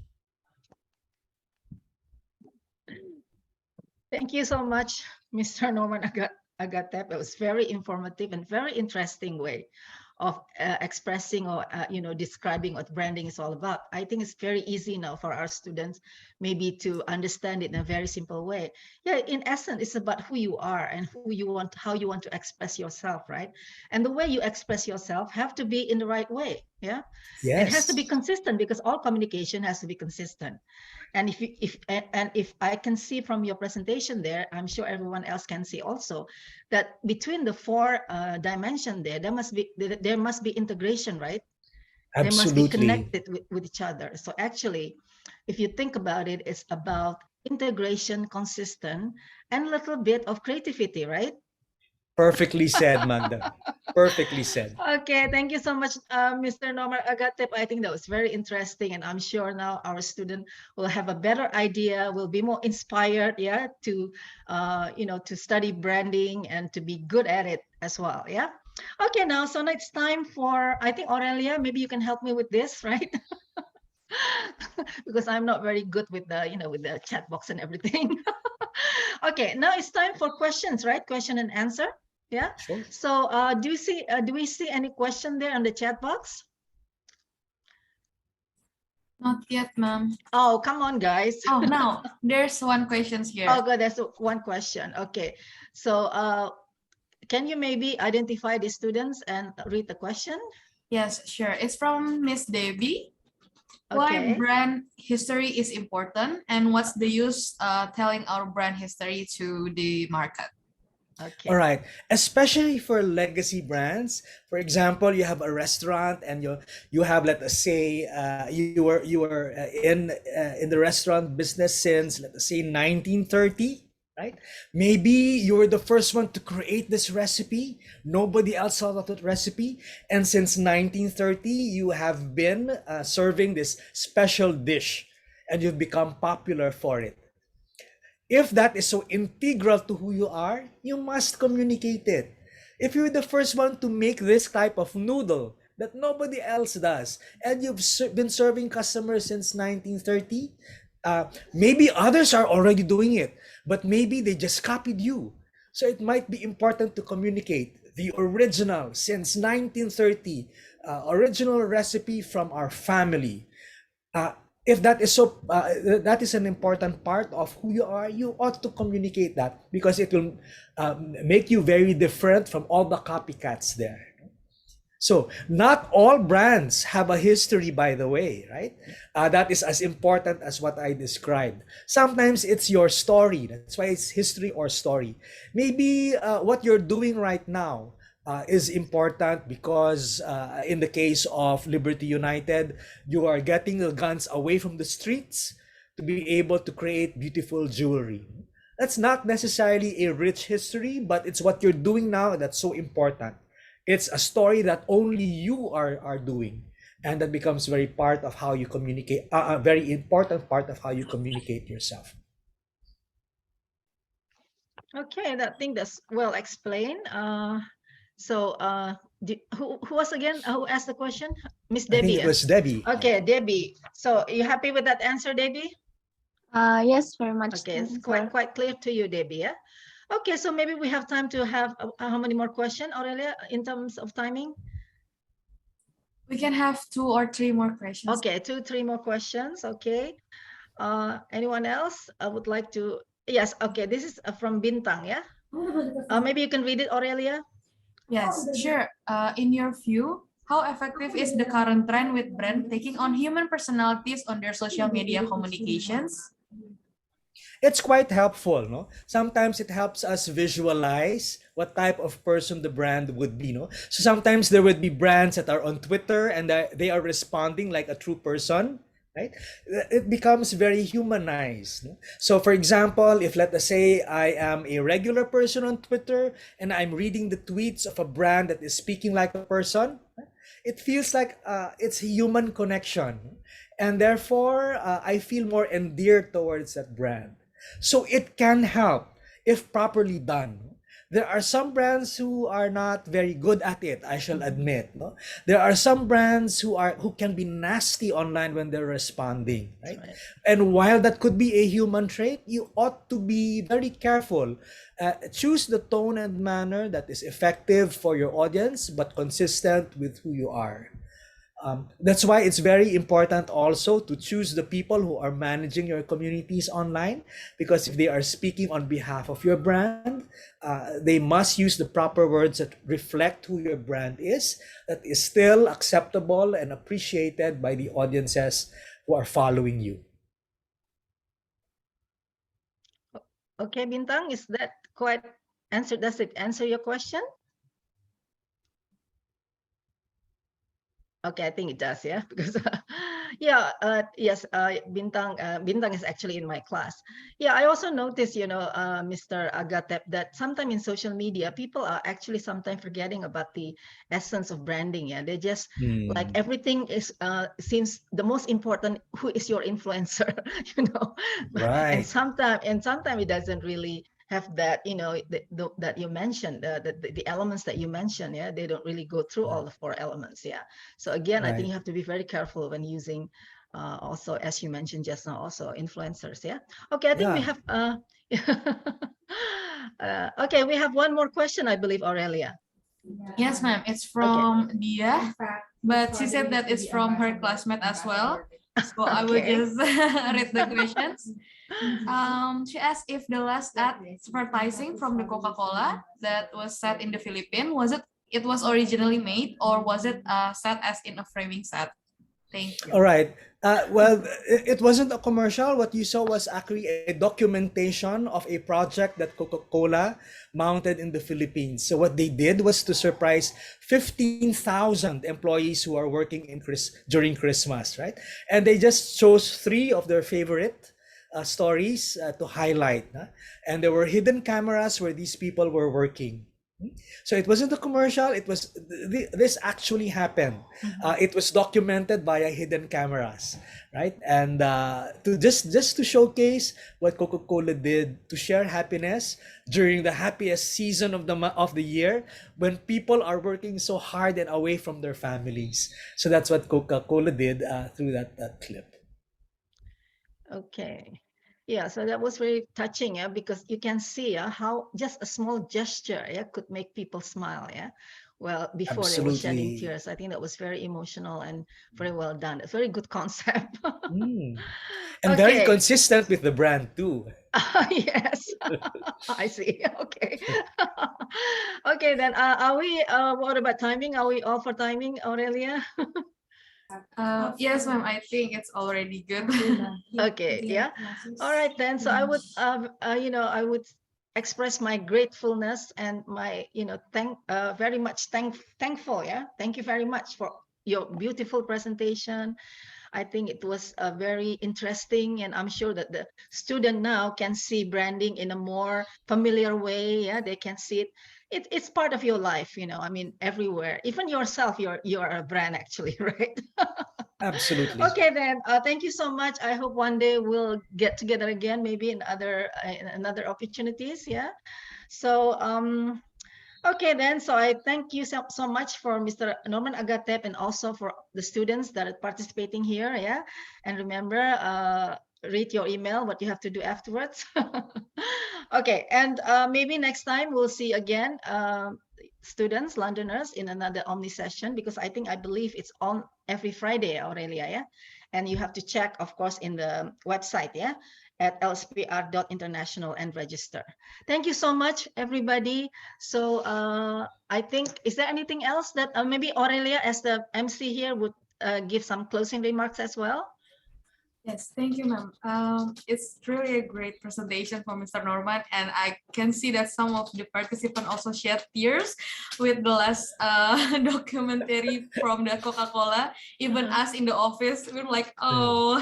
Thank you so much, Mr. Norman Agatep. It was very informative and very interesting way of expressing or describing what branding is all about. I think it's very easy now for our students maybe to understand it in a very simple way. Yeah, in essence, it's about who you are and how you want to express yourself, right? And the way you express yourself have to be in the right way. Yeah. Yes. It has to be consistent because all communication has to be consistent. And if I can see from your presentation there, I'm sure everyone else can see also that between the four dimension there must be integration, right? Absolutely. They must be connected with each other. So actually, if you think about it, it's about integration, consistent, and a little bit of creativity, right? Perfectly said, Manda. Perfectly said. Okay, thank you so much, Mr. Norman Agatep. I think that was very interesting, and I'm sure now our student will have a better idea, will be more inspired, yeah, to to study branding and to be good at it as well, yeah. Okay, now it's time for, I think, Aurelia, maybe you can help me with this, right? Because I'm not very good with the, with the chat box and everything. Okay, now it's time for questions, right? Question and answer. Yeah. Sure. So, do we see any question there on the chat box? Not yet, ma'am. Oh, come on, guys. Oh, now there's one question here. Oh, good. There's one question. Okay. So, can you maybe identify the students and read the question? Yes, sure. It's from Miss Debbie. Okay. Why brand history is important, and what's the use telling our brand history to the market? Okay. All right, especially for legacy brands. For example, you have a restaurant and you have, let us say, you were in the restaurant business since, let us say, 1930. Right? Maybe you were the first one to create this recipe. Nobody else saw that recipe. And since 1930, you have been serving this special dish and you've become popular for it. If that is so integral to who you are, you must communicate it. If you're the first one to make this type of noodle that nobody else does, and you've been serving customers since 1930, maybe others are already doing it, but maybe they just copied you. So it might be important to communicate the original, since 1930, original recipe from our family. If that is so, that is an important part of who you are, you ought to communicate that, because it will make you very different from all the copycats there. So not all brands have a history, by the way, right? That is as important as what I described. Sometimes it's your story. That's why it's history or story. Maybe what you're doing right now is important because in the case of Liberty United, you are getting the guns away from the streets to be able to create beautiful jewelry. That's not necessarily a rich history, but it's what you're doing now that's so important. It's a story that only you are doing, and that becomes very part of how you communicate, a very important part of how you communicate yourself. Okay, I think that's well explained. So, who was again? Who asked the question? Miss Debbie. I think it was Debbie. Okay, Debbie. So, you happy with that answer, Debbie? Yes, very much. Okay, it's quite clear to you, Debbie. Yeah. Okay, so maybe we have time to have how many more questions, Aurelia, in terms of timing? We can have 2 or 3 more questions. Okay, 2, 3 more questions. Okay. Anyone else? I would like to. Yes. Okay. This is from Bintang. Yeah. Maybe you can read it, Aurelia. Yes, sure. In your view, how effective is the current trend with brand taking on human personalities on their social media communications? It's quite helpful, no? Sometimes it helps us visualize what type of person the brand would be, no? So sometimes there would be brands that are on Twitter and they are responding like a true person, right? It becomes very humanized. No? So for example, if let us say I am a regular person on Twitter and I'm reading the tweets of a brand that is speaking like a person, it feels like it's a human connection. And therefore, I feel more endeared towards that brand. So it can help if properly done. There are some brands who are not very good at it, I shall admit. No? There are some brands who can be nasty online when they're responding, right? And while that could be a human trait, you ought to be very careful. Choose the tone and manner that is effective for your audience, but consistent with who you are. That's why it's very important also to choose the people who are managing your communities online, because if they are speaking on behalf of your brand, they must use the proper words that reflect who your brand is, that is still acceptable and appreciated by the audiences who are following you. Okay, Bintang, is that quite answer? Does it answer your question? Okay, I think it does, yeah, because yeah, yes, Bintang is actually in my class. Yeah, I also noticed, Mr. Agatep, that sometimes in social media, people are actually sometimes forgetting about the essence of branding. Yeah, they just like everything is seems the most important. Who is your influencer? Right. And sometimes it doesn't really have that, that you mentioned, the elements that you mentioned. Yeah, they don't really go through all the 4 elements. Yeah. So again, I think you have to be very careful when using also, as you mentioned just now, also influencers. Yeah. Okay, I think we have okay, we have one more question, I believe, Aurelia. Yes, ma'am. It's from Dia, but she said that it's from her classmate as well. So I will just read the questions. She asked if the last ad advertising from the Coca-Cola that was set in the Philippines, it was originally made, or was it set as in a framing set? Thank you. All right. Well, it wasn't a commercial. What you saw was actually a documentation of a project that Coca-Cola mounted in the Philippines. So what they did was to surprise 15,000 employees who are working during Christmas, right? And they just chose 3 of their favorite stories to highlight. And there were hidden cameras where these people were working. So it wasn't a commercial. It was this actually happened. It was documented via hidden cameras, right? And to just to showcase what Coca-Cola did to share happiness during the happiest season of the year, when people are working so hard and away from their families. So that's what Coca-Cola did through that clip. Okay. Yeah, so that was very touching, yeah, because you can see how just a small gesture, yeah, could make people smile, yeah. Well, before they were shedding Absolutely. tears. I think that was very emotional and very well done. A very good concept. And very consistent with the brand too. Yes, I see. Okay. Okay, then are we, what about timing? Are we all for timing, Aurelia? Yes, ma'am. I think it's already good. Okay, yeah. All right then. So I would, I would express my gratefulness and my, very much thankful. Yeah, thank you very much for your beautiful presentation. I think it was very interesting, and I'm sure that the student now can see branding in a more familiar way. Yeah, they can see it. It's part of your life, I mean, everywhere. Even yourself, you're a brand actually, right? Absolutely. Okay, then. Thank you so much. I hope one day we'll get together again, maybe in another opportunities. Yeah. So okay, then. So I thank you so much for Mr. Norman Agatep, and also for the students that are participating here. Yeah. And remember, read your email, what you have to do afterwards. Okay. And maybe next time we'll see again, students, Londoners, in another Omni session, because I believe it's on every Friday, Aurelia. Yeah. And you have to check, of course, in the website. Yeah. At lspr.international and register. Thank you so much, everybody. So I think, is there anything else that maybe Aurelia, as the MC here, would give some closing remarks as well? Yes, thank you, ma'am. It's really a great presentation for Mr. Norman, and I can see that some of the participants also shed tears with the last documentary from the Coca-Cola. Even us in the office, we're like, oh.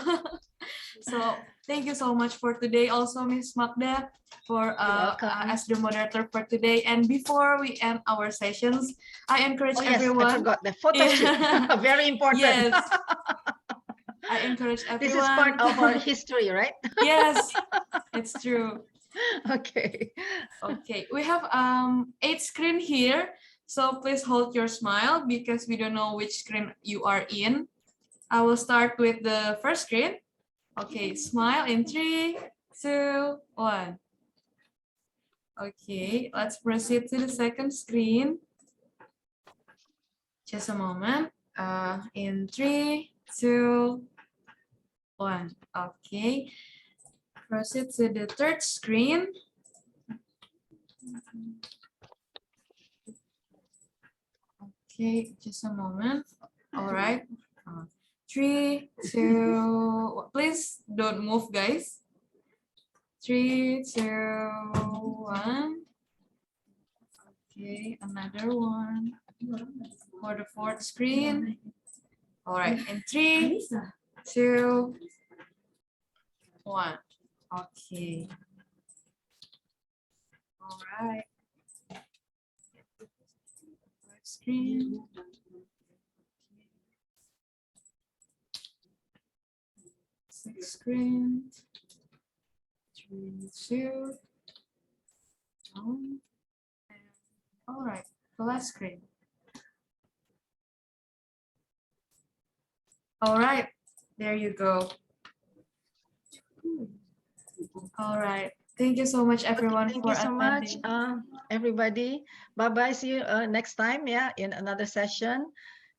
So thank you so much for today, also Ms. Magda, for as the moderator for today. And before we end our sessions, I encourage everyone. I forgot the photo shoot. Very important. Yes. I encourage everyone. This is part of our history, right? Yes, it's true. Okay. Okay, we have 8 screen here, so please hold your smile because we don't know which screen you are in. I will start with the first screen. Okay, smile in 3, 2, 1. Okay, let's proceed to the second screen. Just a moment. In 3, 2, 1. Okay. Proceed to the third screen. Okay, just a moment. All right. 3, 2, please don't move, guys. 3, 2, 1. Okay, another one for the fourth screen. All right, in 3, 2, 1. Okay. All right. Screen. Sixth screen. 3, 2, All right, the last screen. All right, there you go. All right. Thank you so much, everyone, Thank for you so much, attending. everybody. Bye-bye. See you next time, yeah, in another session.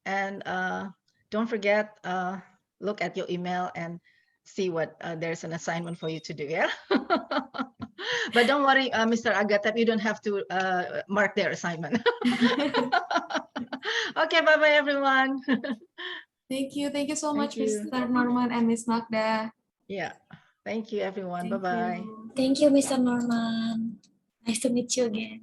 And don't forget, look at your email and see what there's an assignment for you to do, yeah? But don't worry, Mr. Agatep, you don't have to mark their assignment. Okay, bye-bye, everyone. Thank you. Thank you so much, Thank you. Mr. Norman and Miss Magda. Yeah. Thank you, everyone. Thank Bye-bye. you. Thank you, Mr. Norman. Nice to meet you again.